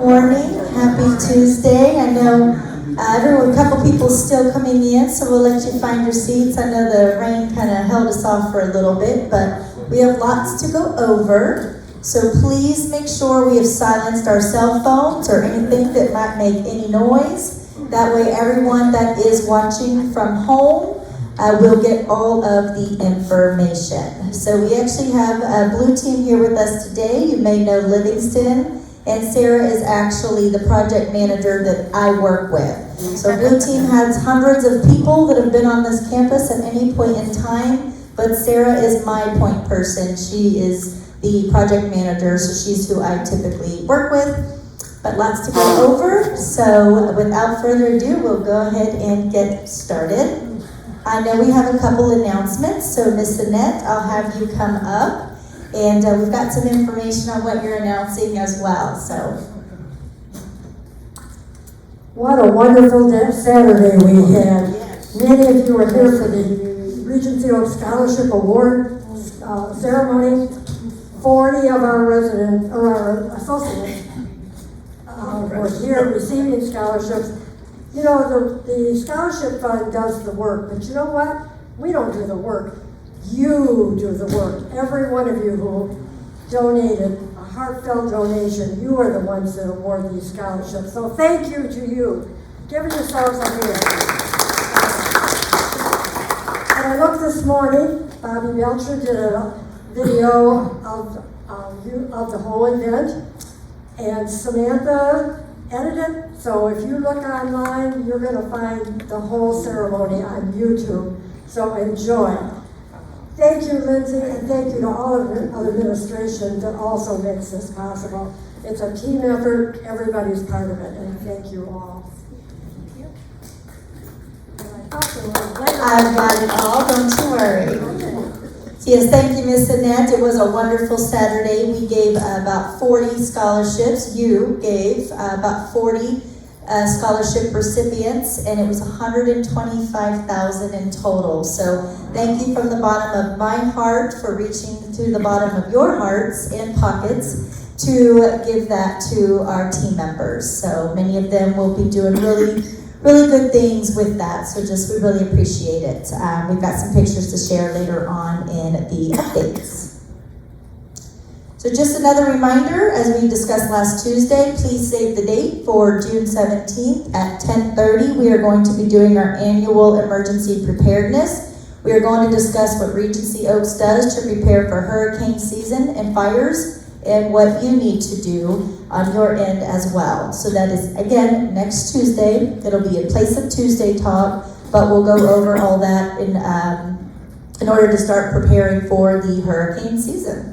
morning. Happy Tuesday. I know a couple people still coming in, so we'll let you find your seats. I know the rain kind of held us off for a little bit, but we have lots to go over. So please make sure we have silenced our cell phones or anything that might make any noise. That way everyone that is watching from home will get all of the information. So we actually have a blue team here with us today. You may know Livingston, and Sarah is actually the project manager that I work with. So blue team has hundreds of people that have been on this campus at any point in time, but Sarah is my point person. She is the project manager, so she's who I typically work with. But lots to go over, so without further ado, we'll go ahead and get started. I know we have a couple announcements, so Miss Annette, I'll have you come up, and we've got some information on what you're announcing as well. So, what a wonderful Saturday we had. Many of you were here for the Regency Oak Scholarship Award ceremony. 40 of our residents, or our associates, were here receiving scholarships. You know, the scholarship fund does the work, but you know what? We don't do the work. You do the work. Every one of you who donated a heartfelt donation, you are the ones that award these scholarships. So thank you to you. Give yourselves a hand. And I looked this morning, Bobby Belcher did a video of the whole event, and Samantha edited. So if you look online, you're going to find the whole ceremony on YouTube. So enjoy. Thank you, Lindsay, and thank you to all of the administration that also makes this possible. It's a team effort. Everybody's part of it, and thank you all. I've got it all, don't you worry. Yes, thank you, Miss Annette. It was a wonderful Saturday. We gave about 40 scholarships. You gave about 40 scholarship recipients, and it was $125,000 in total. So thank you from the bottom of my heart for reaching to the bottom of your hearts and pockets to give that to our team members. So many of them will be doing really good things with that, so we really appreciate it. We've got some pictures to share later on in the updates. So just another reminder, as we discussed last Tuesday, please save the date for June 17th at 10:30. We are going to be doing our annual emergency preparedness. We are going to discuss what Regency Oaks does to prepare for hurricane season and fires, and what you need to do on your end as well. So that is, again, next Tuesday. It'll be a Place of Tuesday talk, but we'll go over all that in order to start preparing for the hurricane season.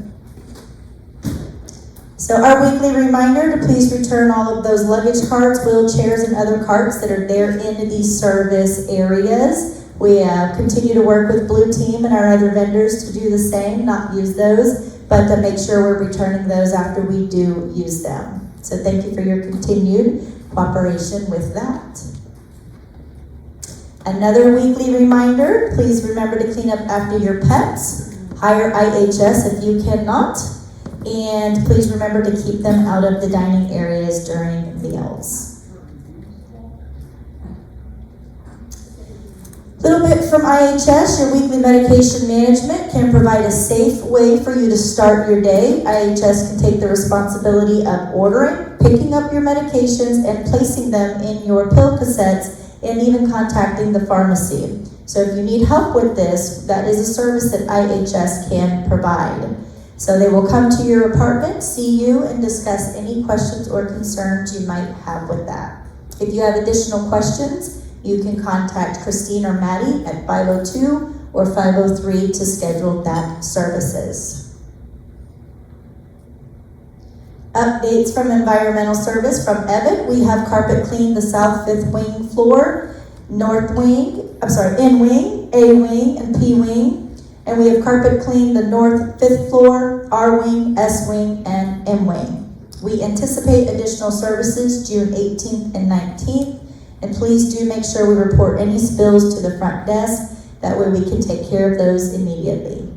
So our weekly reminder to please return all of those luggage carts, wheelchairs, and other carts that are there in the service areas. We continue to work with Blue Team and our other vendors to do the same, not use those, but to make sure we're returning those after we do use them. So thank you for your continued cooperation with that. Another weekly reminder, please remember to clean up after your pets. Hire IHS if you cannot. And please remember to keep them out of the dining areas during meals. A little bit from IHS, your weekly medication management can provide a safe way for you to start your day. IHS can take the responsibility of ordering, picking up your medications, and placing them in your pill cassettes, and even contacting the pharmacy. So if you need help with this, that is a service that IHS can provide. So they will come to your apartment, see you, and discuss any questions or concerns you might have with that. If you have additional questions, you can contact Christine or Maddie at 502 or 503 to schedule that services. Updates from Environmental Service from Evan. We have carpet cleaned the South 5th Wing floor, N Wing, A Wing, and P Wing. And we have carpet cleaned the North 5th floor, R Wing, S Wing, and M Wing. We anticipate additional services June 18th and 19th. And please do make sure we report any spills to the front desk. That way we can take care of those immediately.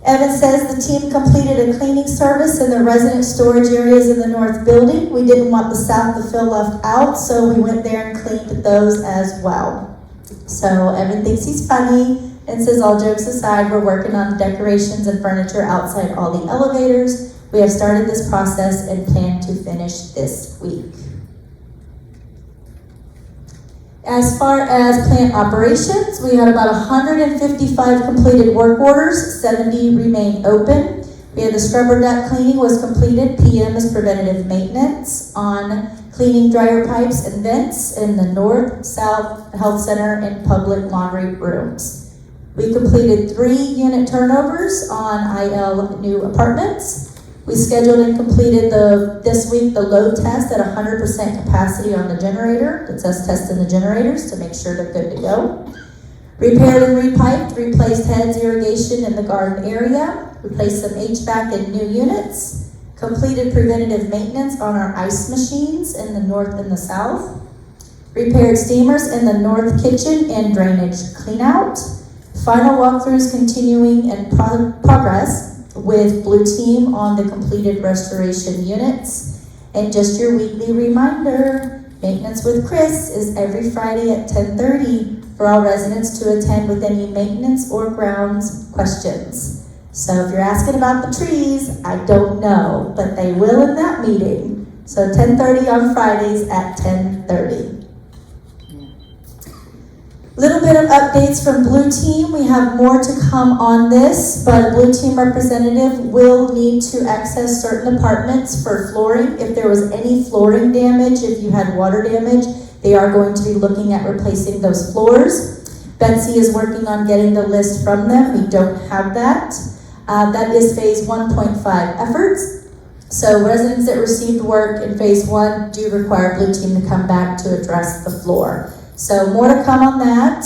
Evan says the team completed a cleaning service in the resident storage areas in the north building. We didn't want the south to feel left out, so we went there and cleaned those as well. So Evan thinks he's funny and says, all jokes aside, we're working on decorations and furniture outside all the elevators. We have started this process and plan to finish this week. As far as plant operations, we had about 155 completed work orders, 70 remain open. We had the scrubber duct cleaning was completed. PM is preventative maintenance on cleaning dryer pipes and vents in the north, south, health center, and public laundry rooms. We completed 3 unit turnovers on IL new apartments. We scheduled and completed this week the load test at 100% capacity on the generator. It's us testing the generators to make sure they're good to go. Repaired and repiped, replaced heads irrigation in the garden area, replaced some HVAC and new units, completed preventative maintenance on our ice machines in the north and the south, repaired steamers in the north kitchen and drainage cleanout. Final walkthroughs continuing in progress with Blue Team on the completed restoration units. And just your weekly reminder, Maintenance with Chris is every Friday at 10:30 for all residents to attend with any maintenance or grounds questions. So if you're asking about the trees, I don't know, but they will in that meeting. So 10:30 on Fridays at 10:30. Little bit of updates from Blue Team. We have more to come on this, but a Blue Team representative will need to access certain apartments for flooring. If there was any flooring damage, if you had water damage, they are going to be looking at replacing those floors. Betsy is working on getting the list from them. We don't have that. That is phase 1.5 efforts. So residents that received work in phase 1 do require Blue Team to come back to address the floor. So more to come on that.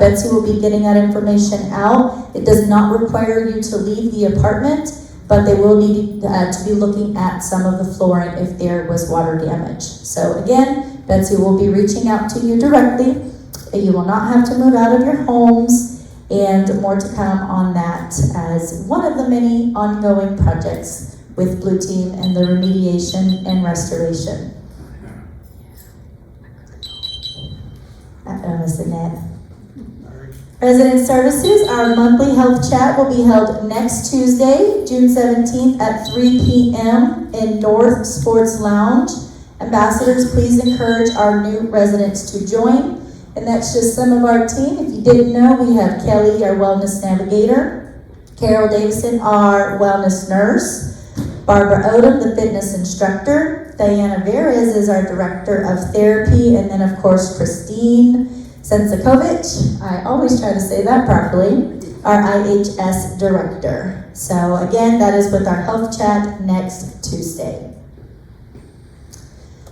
Betsy will be getting that information out. It does not require you to leave the apartment, but they will need to be looking at some of the flooring if there was water damage. So again, Betsy will be reaching out to you directly. You will not have to move out of your homes, and more to come on that as one of the many ongoing projects with Blue Team and the remediation and restoration. Miss Annette. Resident Services, our monthly health chat will be held next Tuesday, June 17th at 3 p.m. in North Sports Lounge. Ambassadors, please encourage our new residents to join. And that's just some of our team. If you didn't know, we have Kelly, our wellness navigator, Carol Davison, our wellness nurse, Barbara Odom, the fitness instructor, Diana Veras is our director of therapy, and then of course Christine Sensakovich, I always try to say that properly, our IHS director. So again, that is with our health chat next Tuesday.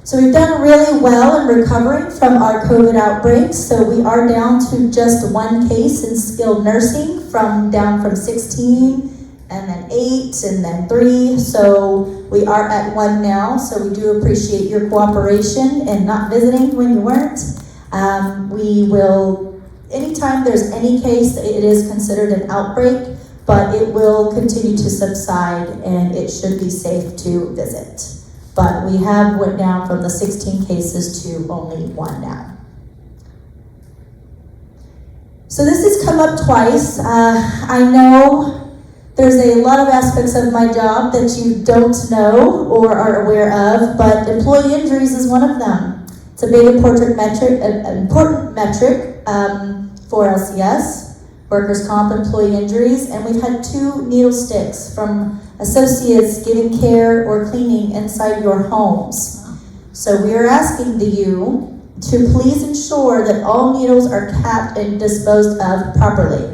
So we've done really well in recovering from our COVID outbreaks. So we are down to just 1 case in skilled nursing, down from 16, and then 8, and then 3. So we are at 1 now. So we do appreciate your cooperation and not visiting when you weren't. We will, anytime there's any case, it is considered an outbreak, but it will continue to subside and it should be safe to visit. But we have went down from the 16 cases to only 1 now. So this has come up twice. I know there's a lot of aspects of my job that you don't know or are aware of, but employee injuries is one of them. It's a big important metric for LCS, workers' comp employee injuries, and we've had 2 needle sticks from associates giving care or cleaning inside your homes. So we are asking you to please ensure that all needles are capped and disposed of properly.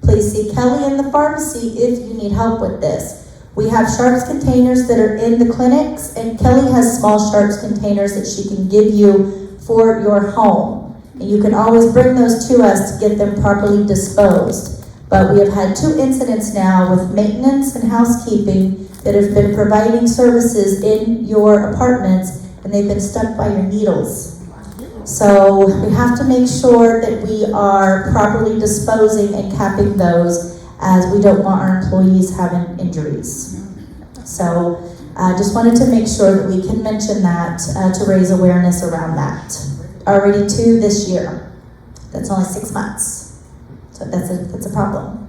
Please see Kelly in the pharmacy if you need help with this. We have sharps containers that are in the clinics, and Kelly has small sharps containers that she can give you for your home. And you can always bring those to us to get them properly disposed. But we have had 2 incidents now with maintenance and housekeeping that have been providing services in your apartments, and they've been stuck by your needles. So we have to make sure that we are properly disposing and capping those as we don't want our employees having injuries. So just wanted to make sure that we can mention that to raise awareness around that. Already 2 this year. That's only 6 months. So that's a problem.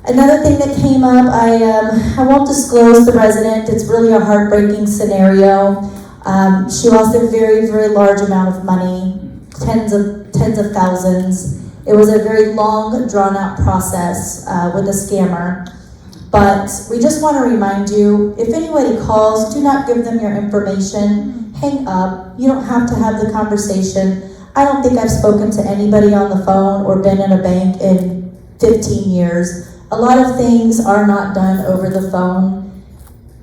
Another thing that came up, I won't disclose the resident. It's really a heartbreaking scenario. She lost a very, very large amount of money, tens of thousands. It was a very long, drawn-out process with a scammer. But we just want to remind you, if anybody calls, do not give them your information. Hang up. You don't have to have the conversation. I don't think I've spoken to anybody on the phone or been in a bank in 15 years. A lot of things are not done over the phone.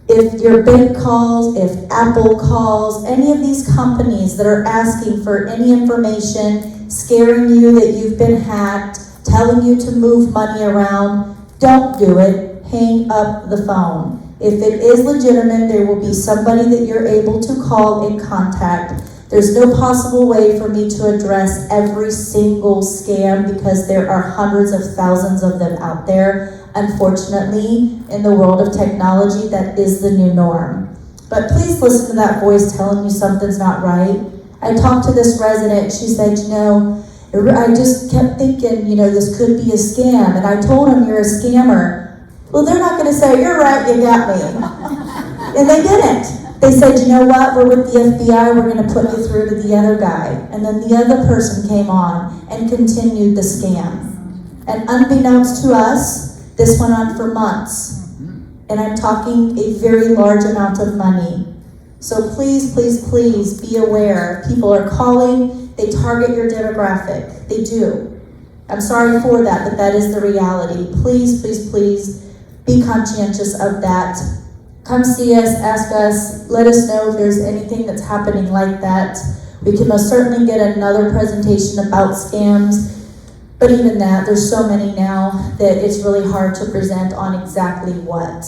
If your bank calls, if Apple calls, any of these companies that are asking for any information, scaring you that you've been hacked, telling you to move money around, don't do it. Hang up the phone. If it is legitimate, there will be somebody that you're able to call and contact. There's no possible way for me to address every single scam because there are hundreds of thousands of them out there. Unfortunately, in the world of technology, that is the new norm. But please listen to that voice telling you something's not right. I talked to this resident. She said, I just kept thinking, this could be a scam. And I told him, you're a scammer. Well, they're not going to say, you're right, you got me. And they didn't. They said, you know what, we're with the FBI, we're going to put you through to the other guy. And then the other person came on and continued the scam. And unbeknownst to us, this went on for months. And I'm talking a very large amount of money. So please, please, please be aware. People are calling, they target your demographic. They do. I'm sorry for that, but that is the reality. Please, please, please be conscientious of that. Come see us, ask us, let us know if there's anything that's happening like that. We can most certainly get another presentation about scams, but even that, there's so many now that it's really hard to present on exactly what.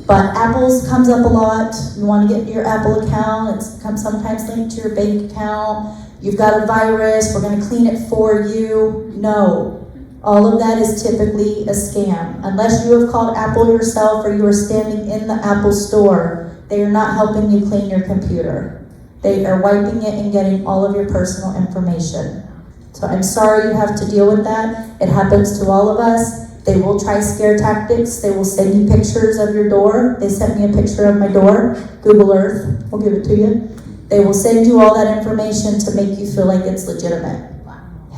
But Apple's comes up a lot. You want to get your Apple account, it's sometimes linked to your bank account. You've got a virus, we're going to clean it for you. No. All of that is typically a scam. Unless you have called Apple yourself or you are standing in the Apple store, they are not helping you clean your computer. They are wiping it and getting all of your personal information. So I'm sorry you have to deal with that. It happens to all of us. They will try scare tactics. They will send you pictures of your door. They sent me a picture of my door, Google Earth. We'll give it to you. They will send you all that information to make you feel like it's legitimate.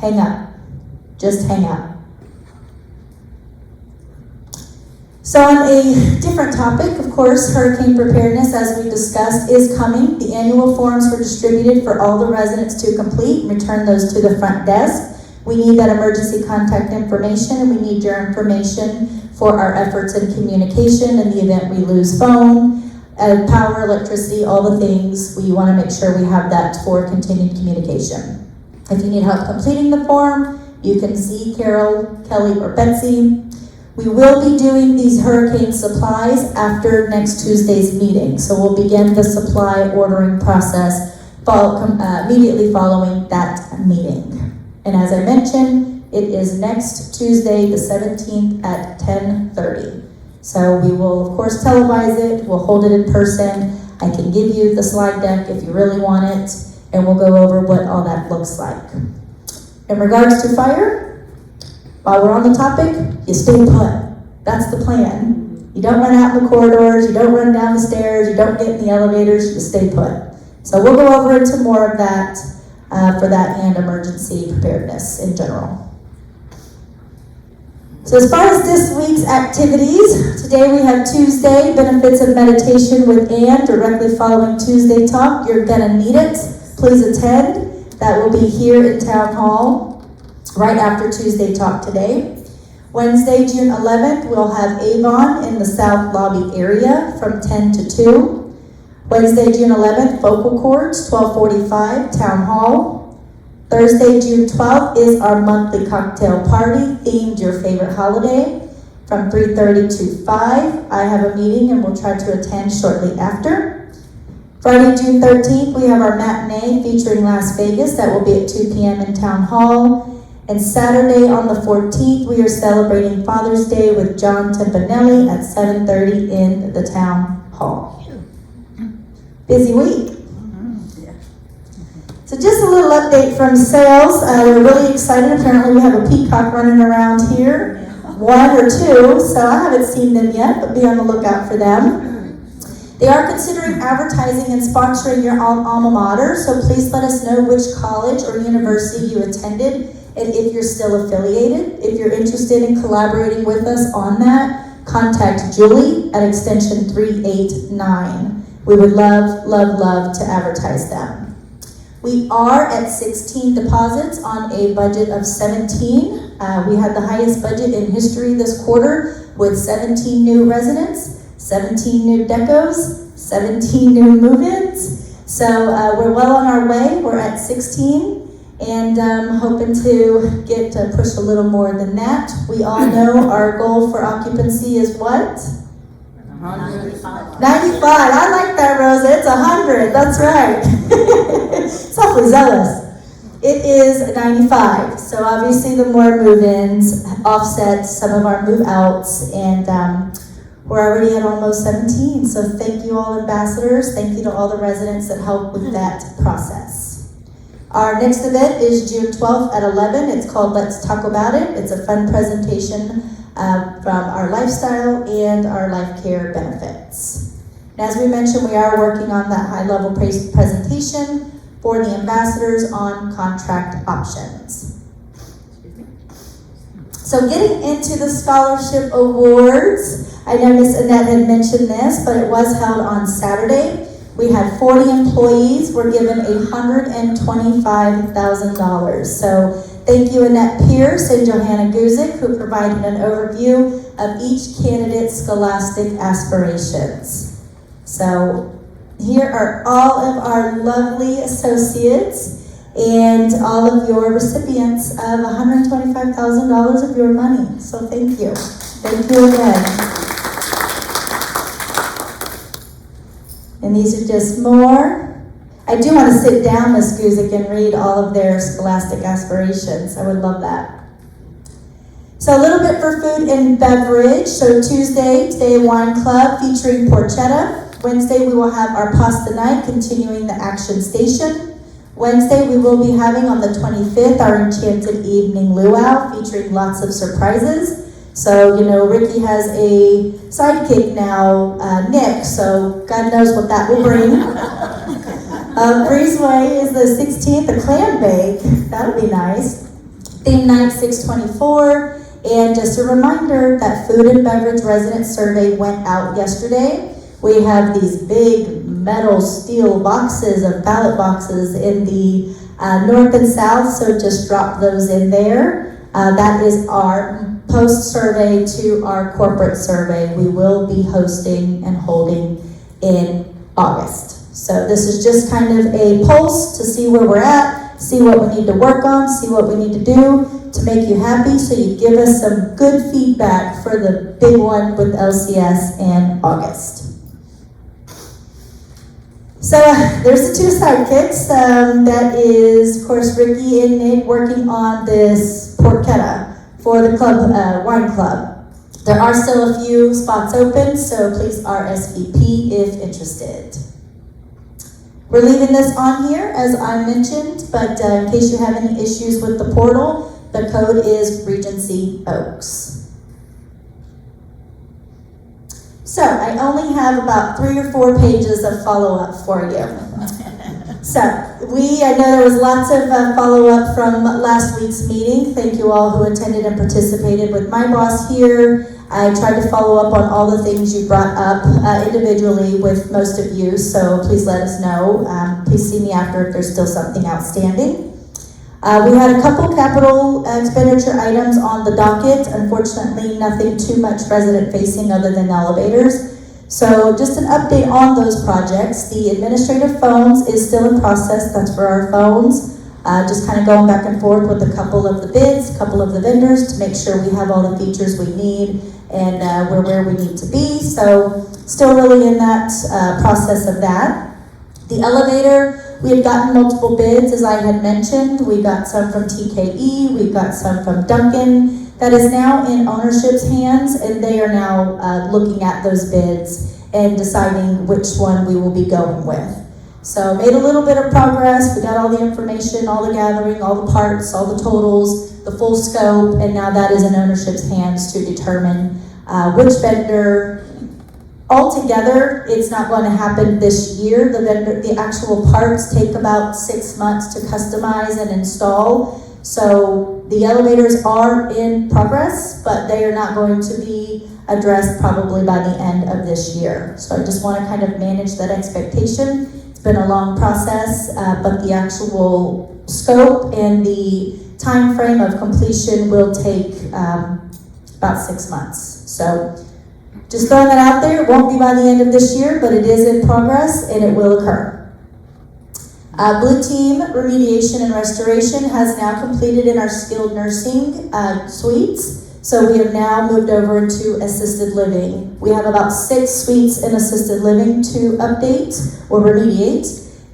Hang up. Just hang up. So on a different topic, of course, hurricane preparedness, as we discussed, is coming. The annual forms were distributed for all the residents to complete and return those to the front desk. We need that emergency contact information, and we need your information for our efforts in communication in the event we lose phone, power, electricity, all the things. We want to make sure we have that for continued communication. If you need help completing the form, you can see Carol, Kelly, or Betsy. We will be doing these hurricane supplies after next Tuesday's meeting. So we'll begin the supply ordering process immediately following that meeting. And as I mentioned, it is next Tuesday, the 17th at 10:30. So we will, of course, televise it. We'll hold it in person. I can give you the slide deck if you really want it, and we'll go over what all that looks like. In regards to fire, while we're on the topic, you stay put. That's the plan. You don't run out in the corridors, you don't run down the stairs, you don't get in the elevators, you stay put. So we'll go over into more of that for that and emergency preparedness in general. So as far as this week's activities, today we have Tuesday, Benefits of Meditation with Ann, directly following Tuesday Talk. You're gonna need it. Please attend. That will be here in Town Hall right after Tuesday Talk today. Wednesday, June 11th, we'll have Avon in the South Lobby area from 10 to 2. Wednesday, June 11th, Vocal Cords, 12:45, Town Hall. Thursday, June 12th is our monthly cocktail party, themed your favorite holiday, from 3:30 to 5. I have a meeting and we'll try to attend shortly after. Friday, June 13th, we have our matinee featuring Las Vegas. That will be at 2 p.m. in Town Hall. And Saturday on the 14th, we are celebrating Father's Day with John Timpanelli at 7:30 in the town hall. Busy week. So just a little update from sales. We're really excited. Apparently we have a peacock running around here. One or two, so I haven't seen them yet, but be on the lookout for them. They are considering advertising and sponsoring your alma mater, so please let us know which college or university you attended and if you're still affiliated. If you're interested in collaborating with us on that, contact Julie at extension 389. We would love, love, love to advertise them. We are at 16 deposits on a budget of 17. We had the highest budget in history this quarter with 17 new residents, 17 new decos, 17 new move-ins. So we're well on our way. We're at 16 and hoping to get to push a little more than that. We all know our goal for occupancy is what? 95. I like that, Rosa. It's 100. That's right. It's awfully zealous. It is 95. So obviously the more move-ins offset some of our move-outs, and we're already at almost 17. So thank you all ambassadors. Thank you to all the residents that helped with that process. Our next event is June 12th at 11. It's called Let's Talk About It. It's a fun presentation from our lifestyle and our life care benefits. And as we mentioned, we are working on that high-level presentation for the ambassadors on contract options. So getting into the scholarship awards, I know Miss Annette had mentioned this, but it was held on Saturday. We had 40 employees were given $125,000. So thank you, Annette Pierce and Johanna Guzik, who provided an overview of each candidate's scholastic aspirations. So here are all of our lovely associates and all of your recipients of $125,000 of your money. So thank you. Thank you again. And these are just more. I do want to sit down, Ms. Guzik, and read all of their scholastic aspirations. I would love that. So a little bit for food and beverage. So Tuesday, Today Wine Club featuring porchetta. Wednesday, we will have our pasta night, continuing the action station. Wednesday, we will be having on the 25th our Enchanted Evening Luau, featuring lots of surprises. So, you know, Ricky has a sidekick now, Nick, so God knows what that will bring. Breezeway is the 16th, a clam bake. That'll be nice. Theme night 624. And just a reminder that food and beverage resident survey went out yesterday. We have these big metal steel boxes of ballot boxes in the north and south, so just drop those in there. That is our post-survey to our corporate survey we will be hosting and holding in August. So this is just kind of a pulse to see where we're at, see what we need to work on, see what we need to do to make you happy, so you give us some good feedback for the big one with LCS in August. So there's the two sidekicks. That is, of course, Ricky and Nick working on this porchetta for the club, wine club. There are still a few spots open, so please RSVP if interested. We're leaving this on here, as I mentioned, but in case you have any issues with the portal, the code is Regency Oaks. So I only have about 3 or 4 pages of follow-up for you. So I know there was lots of follow-up from last week's meeting. Thank you all who attended and participated with my boss here. I tried to follow up on all the things you brought up individually with most of you, so please let us know. Please see me after if there's still something outstanding. We had a couple capital expenditure items on the docket. Unfortunately, nothing too much resident-facing other than elevators. So just an update on those projects. The administrative phones is still in process. That's for our phones. Just kind of going back and forth with a couple of the bids, a couple of the vendors to make sure we have all the features we need and we're where we need to be. So still really in that process of that. The elevator, we had gotten multiple bids, as I had mentioned. We got some from TKE, we got some from Duncan. That is now in ownership's hands, and they are now looking at those bids and deciding which one we will be going with. So made a little bit of progress. We got all the information, all the gathering, all the parts, all the totals, the full scope, and now that is in ownership's hands to determine which vendor. Altogether, it's not going to happen this year. The actual parts take about 6 months to customize and install. So the elevators are in progress, but they are not going to be addressed probably by the end of this year. So I just want to kind of manage that expectation. It's been a long process, but the actual scope and the time frame of completion will take about 6 months. So just throwing that out there, it won't be by the end of this year, but it is in progress and it will occur. Blue Team Remediation and Restoration has now completed in our skilled nursing suites. So we have now moved over into assisted living. We have about 6 suites in assisted living to update or remediate,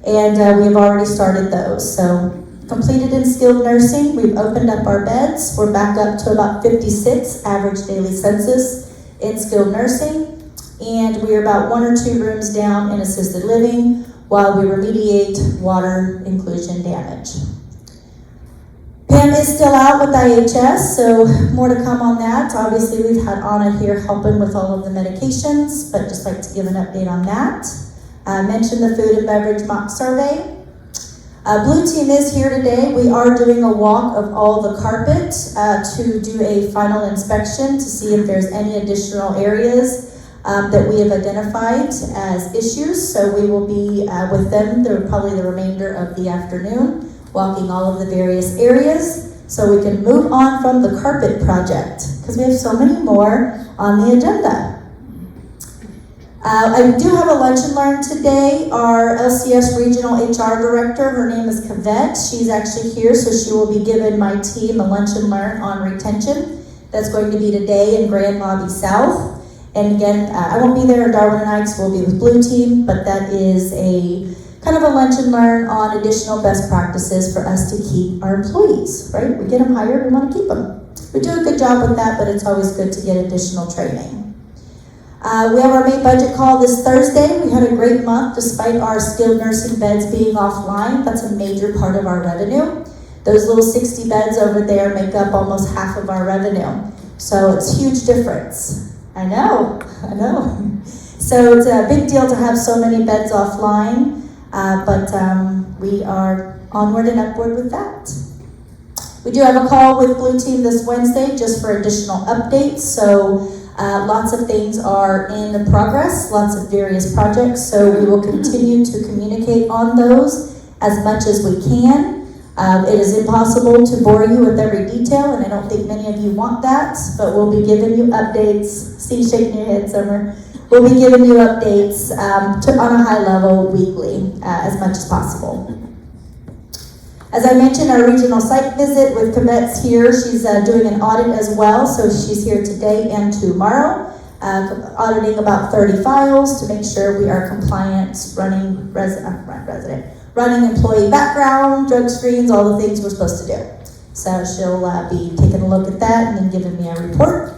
and we have already started those. So completed in skilled nursing, we've opened up our beds. We're back up to about 56 average daily census in skilled nursing, and we are about 1 or 2 rooms down in assisted living while we remediate water inclusion damage. Pam is still out with IHS, so more to come on that. Obviously, we've had Anna here helping with all of the medications, but just like to give an update on that. I mentioned the food and beverage mock survey. Blue Team is here today. We are doing a walk of all the carpet to do a final inspection to see if there's any additional areas that we have identified as issues. So we will be with them probably the remainder of the afternoon, walking all of the various areas so we can move on from the carpet project because we have so many more on the agenda. I do have a lunch and learn today. Our LCS Regional HR Director, her name is Kavette. She's actually here, so she will be giving my team a lunch and learn on retention. That's going to be today in Grand Lobby South. And again, I won't be there, Darwin and Ikes will be with Blue Team, but that is a kind of a lunch and learn on additional best practices for us to keep our employees, right? We get them hired, we want to keep them. We do a good job with that, but it's always good to get additional training. We have our May budget call this Thursday. We had a great month despite our skilled nursing beds being offline. That's a major part of our revenue. Those little 60 beds over there make up almost half of our revenue. So it's a huge difference. I know. So it's a big deal to have so many beds offline, but we are onward and upward with that. We do have a call with Blue Team this Wednesday just for additional updates. So lots of things are in progress, lots of various projects, so we will continue to communicate on those as much as we can. It is impossible to bore you with every detail, and I don't think many of you want that, but we'll be giving you updates. Steve's shaking your head, Summer. We'll be giving you updates on a high level weekly as much as possible. As I mentioned, our regional site visit with Covette's here. She's doing an audit as well, so she's here today and tomorrow, auditing about 30 files to make sure we are compliant, running employee background, drug screens, all the things we're supposed to do. So she'll be taking a look at that and then giving me a report.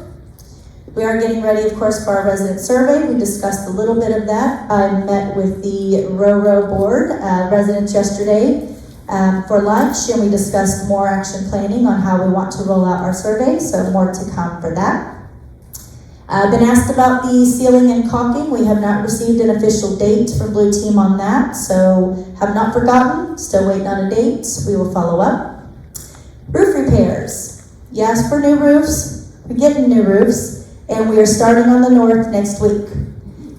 We are getting ready, of course, for our resident survey. We discussed a little bit of that. I met with the RoRo board residents yesterday for lunch, and we discussed more action planning on how we want to roll out our survey, so more to come for that. I've been asked about the ceiling and caulking. We have not received an official date from Blue Team on that, so have not forgotten, still waiting on a date. We will follow up. Roof repairs. You asked for new roofs, we're getting new roofs, and we are starting on the north next week.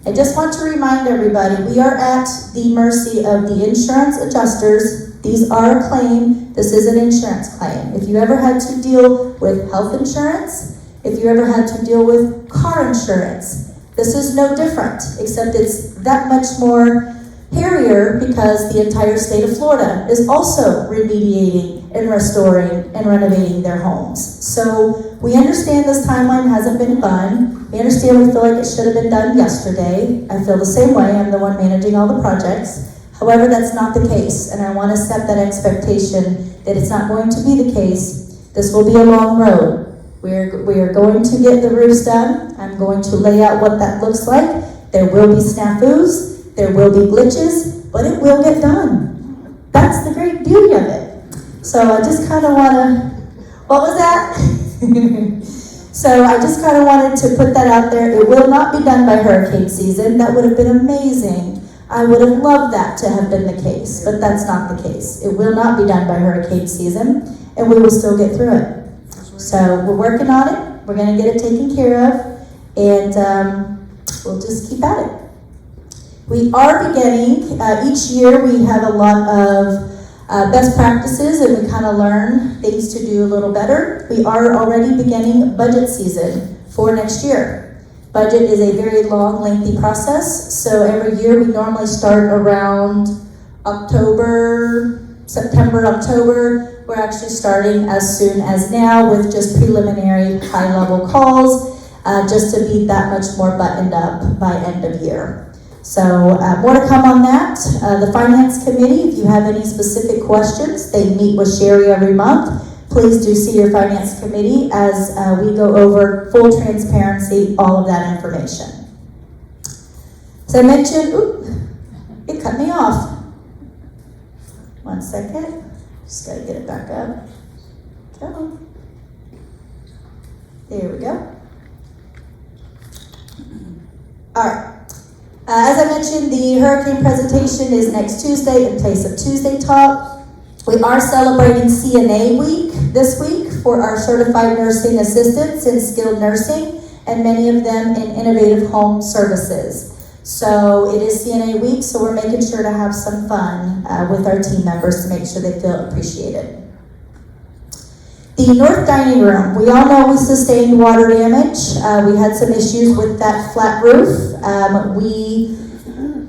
I just want to remind everybody, we are at the mercy of the insurance adjusters. These are a claim. This is an insurance claim. If you ever had to deal with health insurance, if you ever had to deal with car insurance, this is no different, except it's that much more hairier because the entire state of Florida is also remediating and restoring and renovating their homes. So we understand this timeline hasn't been fun. We understand we feel like it should have been done yesterday. I feel the same way. I'm the one managing all the projects. However, that's not the case, and I want to set that expectation that it's not going to be the case. This will be a long road. We are going to get the roofs done. I'm going to lay out what that looks like. There will be snafus, there will be glitches, but it will get done. That's the great beauty of it. So I just kind of want to, what was that? So I just kind of wanted to put that out there. It will not be done by hurricane season. That would have been amazing. I would have loved that to have been the case, but that's not the case. It will not be done by hurricane season, and we will still get through it. So we're working on it. We're going to get it taken care of, and we'll just keep at it. We are beginning, each year we have a lot of best practices, and we kind of learn things to do a little better. We are already beginning budget season for next year. Budget is a very long, lengthy process, so every year we normally start around September, October. We're actually starting as soon as now with just preliminary high-level calls, just to be that much more buttoned up by end of year. So more to come on that. The Finance Committee, if you have any specific questions, they meet with Sherry every month. Please do see your Finance Committee as we go over full transparency, all of that information. As I mentioned, it cut me off. 1 second. Just gotta get it back up. Come on. There we go. All right. As I mentioned, the hurricane presentation is next Tuesday in place of Tuesday Talk. We are celebrating CNA Week this week for our certified nursing assistants in skilled nursing, and many of them in innovative home services. So it is CNA Week, so we're making sure to have some fun with our team members to make sure they feel appreciated. The North Dining Room, we all know we sustained water damage. We had some issues with that flat roof. We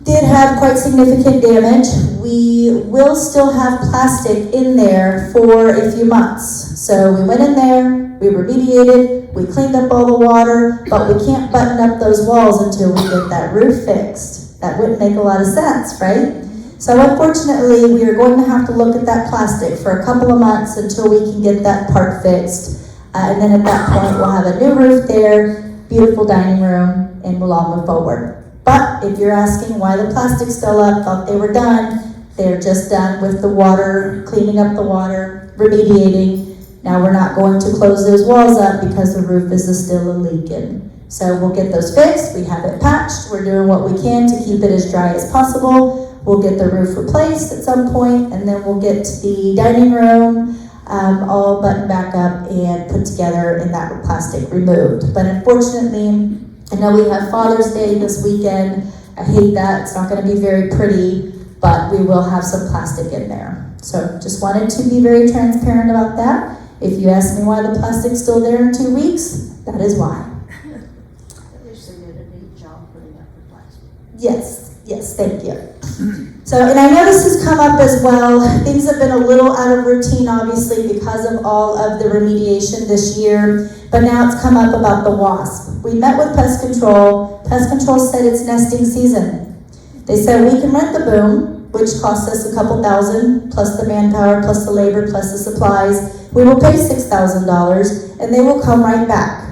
did have quite significant damage. We will still have plastic in there for a few months. So we went in there, we remediated, we cleaned up all the water, but we can't button up those walls until we get that roof fixed. That wouldn't make a lot of sense, right? So unfortunately, we are going to have to look at that plastic for a couple of months until we can get that part fixed. And then at that point, we'll have a new roof there, beautiful dining room, and we'll all move forward. But if you're asking why the plastic's still up, thought they were done, they're just done with the water, cleaning up the water, remediating. Now we're not going to close those walls up because the roof is still leaking. So we'll get those fixed, we have it patched, we're doing what we can to keep it as dry as possible. We'll get the roof replaced at some point, and then we'll get the dining room all buttoned back up and put together and that plastic removed. But unfortunately, I know we have Father's Day this weekend. I hate that, it's not gonna be very pretty, but we will have some plastic in there. So just wanted to be very transparent about that. If you ask me why the plastic's still there in 2 weeks, that is why. At least they did a neat job putting up the plastic. Yes, thank you. So, and I know this has come up as well. Things have been a little out of routine, obviously, because of all of the remediation this year, but now it's come up about the wasp. We met with Pest Control. Pest Control said it's nesting season. They said we can rent the boom, which costs us a couple thousand, plus the manpower, plus the labor, plus the supplies. We will pay $6,000, and they will come right back.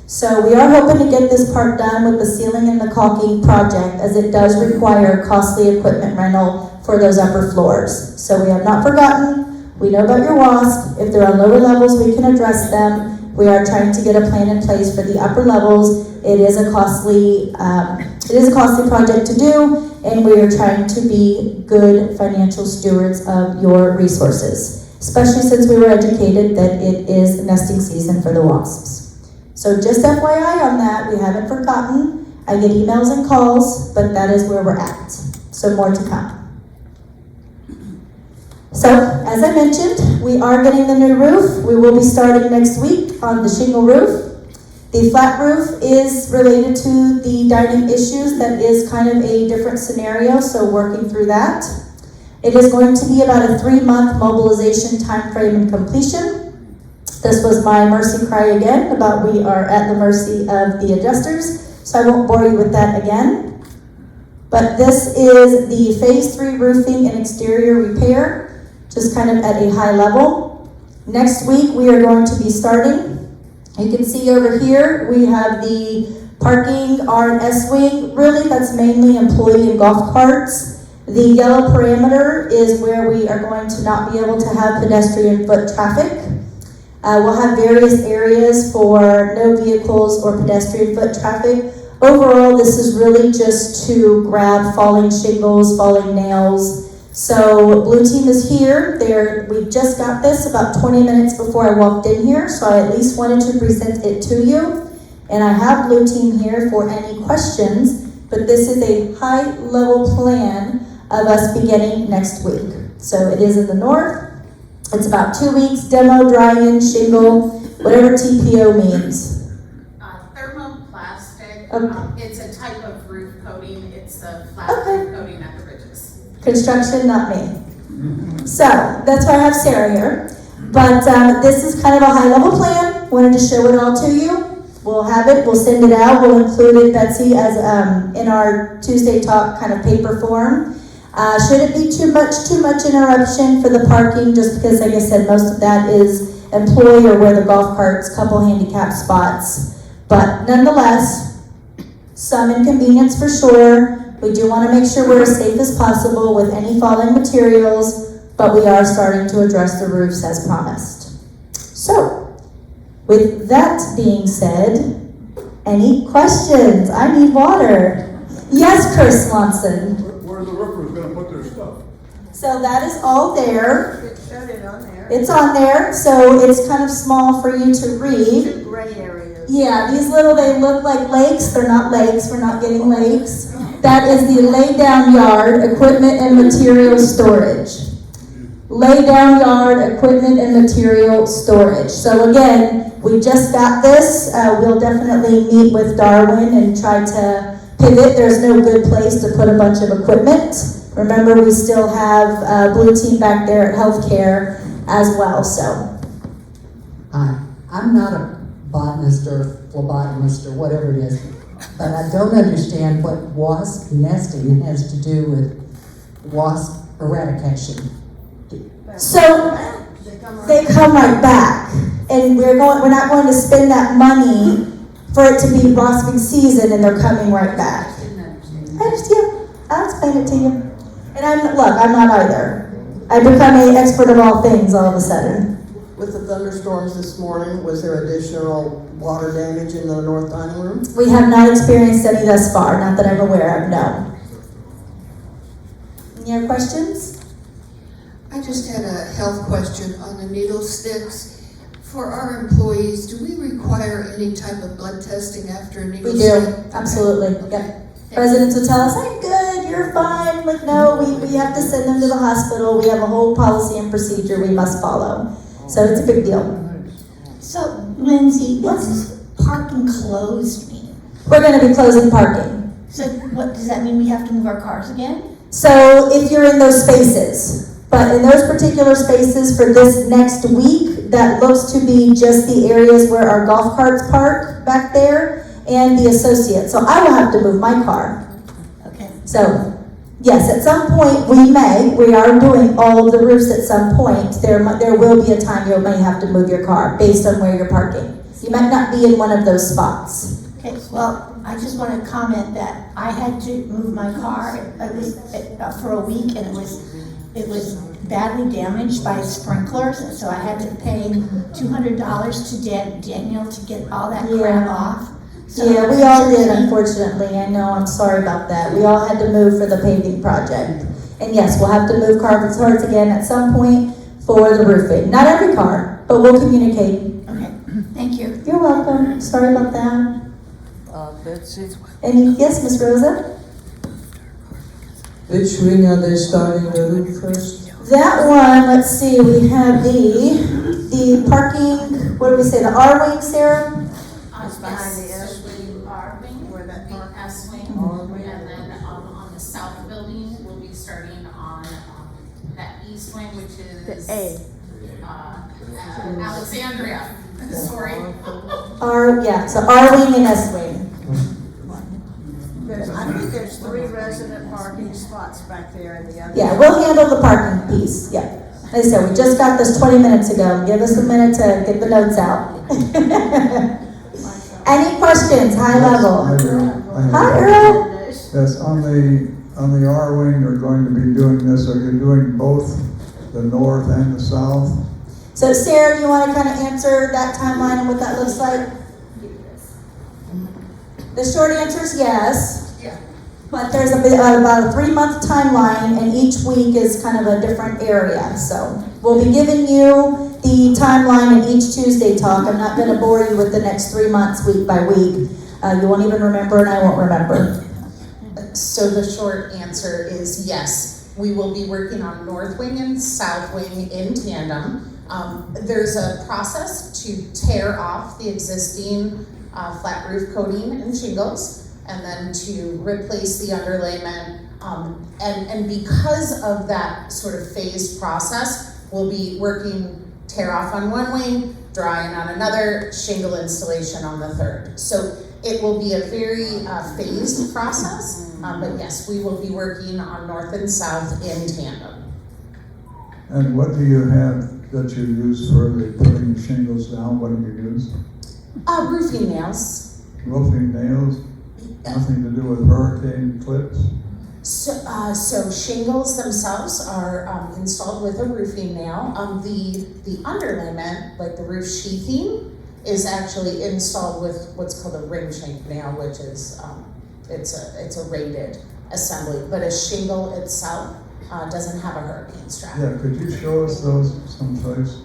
So we are hoping to get this part done with the ceiling and the caulking project, as it does require costly equipment rental for those upper floors. So we have not forgotten. We know about your wasp. If they're on lower levels, we can address them. We are trying to get a plan in place for the upper levels. It is a costly project to do, and we are trying to be good financial stewards of your resources, especially since we were educated that it is nesting season for the wasps. So just FYI on that, we haven't forgotten. I get emails and calls, but that is where we're at. So more to come. So, as I mentioned, we are getting the new roof. We will be starting next week on the shingle roof. The flat roof is related to the dining issues. That is kind of a different scenario, so working through that. It is going to be about a 3-month mobilization time frame and completion. This was my mercy cry again about we are at the mercy of the adjusters, so I won't bore you with that again. But this is the phase 3 roofing and exterior repair, just kind of at a high level. Next week, we are going to be starting. You can see over here, we have the parking R&S wing. Really, that's mainly employee and golf carts. The yellow parameter is where we are going to not be able to have pedestrian foot traffic. We'll have various areas for no vehicles or pedestrian foot traffic. Overall, this is really just to grab falling shingles, falling nails. So Blue Team is here. We just got this about 20 minutes before I walked in here, so I at least wanted to present it to you. And I have Blue Team here for any questions, but this is a high-level plan of us beginning next week. So it is in the north. It's about 2 weeks, demo, dry-in, shingle, whatever TPO means. Thermoplastic, Okay. it's a type of roof coating, it's a flat Okay. roof coating at the ridges. Construction, not me. So that's why I have Sarah here. But this is kind of a high-level plan. Wanted to show it all to you. We'll have it, we'll send it out, we'll include it, Betsy, as in our Tuesday talk kind of paper form. Shouldn't be too much interruption for the parking, just because, like I said, most of that is employee or where the golf carts, couple handicap spots. But nonetheless, some inconvenience for sure. We do want to make sure we're as safe as possible with any falling materials, but we are starting to address the roofs as promised. So, with that being said, any questions? I need water. Yes, Chris Swanson. Where are the roofers gonna put their stuff? So that is all there. It showed it on there. It's on there, so it's kind of small for you to read. Two gray areas. Yeah, these little, they look like lakes. They're not lakes. We're not getting lakes. That is the lay down yard, equipment and material storage. Lay down yard, equipment and material storage. So again, we just got this. We'll definitely meet with Darwin and try to pivot. There's no good place to put a bunch of equipment. Remember, we still have Blue Team back there at healthcare as well, so. I'm not a botanist or phlebotomist or whatever it is, but I don't understand what wasp nesting has to do with wasp eradication. So, they come right back, and we're not going to spend that money for it to be wasping season, and they're coming right back. I understand. I'll explain it to you. And I'm not either. I become an expert of all things all of a sudden. With the thunderstorms this morning, was there additional water damage in the north dining room? We have not experienced any thus far, not that I'm aware of, no. Any other questions? I just had a health question on the needle sticks. For our employees, do we require any type of blood testing after a needle We stick? do, absolutely. Yep. Residents will tell us, I'm good, you're fine. Like, no, we have to send them to the hospital. We have a whole policy and procedure we must follow. So it's a big deal. So, Lindsay, what's parking closed mean? We're going to be closing parking. So, what does that mean? We have to move our cars again? So if you're in those spaces, but in those particular spaces for this next week, that looks to be just the areas where our golf carts park back there and the associates. So I will have to move my car. Okay. So yes, at some point we are doing all of the roofs at some point. There will be a time you may have to move your car based on where you're parking. You might not be in one of those spots. Okay, well, I just want to comment that I had to move my car for a week, and it was badly damaged by sprinklers, and so I had to pay $200 to Daniel to get all that crap off. So Yeah, we all did, unfortunately. I know, I'm sorry about that. We all had to move for the paving project. And yes, we'll have to move carpet carts again at some point for the roofing. Not every car, but we'll communicate. Okay, thank you. You're welcome. Sorry about that. And yes, Miss Rosa? Which wing are they starting the roof first? That one, let's see, we have the parking, what do we say, the R wing, Sarah? It's behind the S wing, R wing, Where that the park- S wing, R wing. and then on the south building, we'll be starting on that east wing, which is Alexandria. Sorry. So R wing and S wing. I think there's 3 resident spots back there and the other. Yeah, we'll handle the parking piece, yeah. Like I said, we just got this 20 minutes ago. Give us a minute to get the notes out. Any questions, high level? Hi, Earl. Yes, on the R wing, you're going to be doing this, are you doing both the north and the south? So Sarah, do you want to kind of answer that timeline and what that looks like? The short answer is yes. Yeah. But there's about a 3-month timeline, and each week is kind of a different area. So we'll be giving you the timeline in each Tuesday talk. I'm not going to bore you with the next 3 months week by week. You won't even remember, and I won't remember. So the short answer is yes. We will be working on North Wing and South Wing in tandem. There's a process to tear off the existing flat roof coating and shingles, and then to replace the underlayment. And because of that sort of phased process, we'll be working tear off on one wing, drying on another, shingle installation on the third. So it will be a very phased process, but yes, we will be working on north and south in tandem. And what do you have that you use for putting the shingles down? What do you use? Roofing nails. Roofing nails? Nothing to do with hurricane clips? So shingles themselves are installed with a roofing nail. The underlayment, like the roof sheathing, is actually installed with what's called a ring shank nail, which is it's a rated assembly. But a shingle itself doesn't have a hurricane strap. Yeah, could you show us those someplace?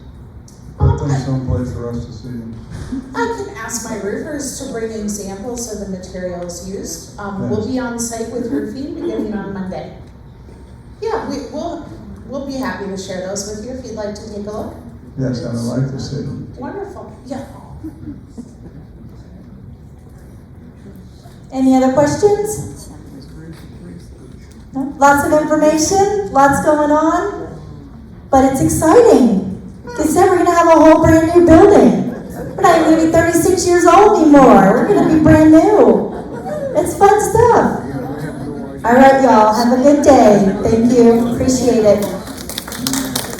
Put them someplace for us to see them. I can ask my roofers to bring examples of the materials used. We'll be on site with roofing beginning on Monday. Yeah, we'll be happy to share those with you if you'd like to take a look. Yes, I would like to see them. Wonderful. Yeah. Any other questions? No? Lots of information, lots going on, but it's exciting. Because then we're going to have a whole brand new building. We're not even going to be 36 years old anymore. We're going to be brand new. It's fun stuff. All right, y'all. Have a good day. Thank you. Appreciate it.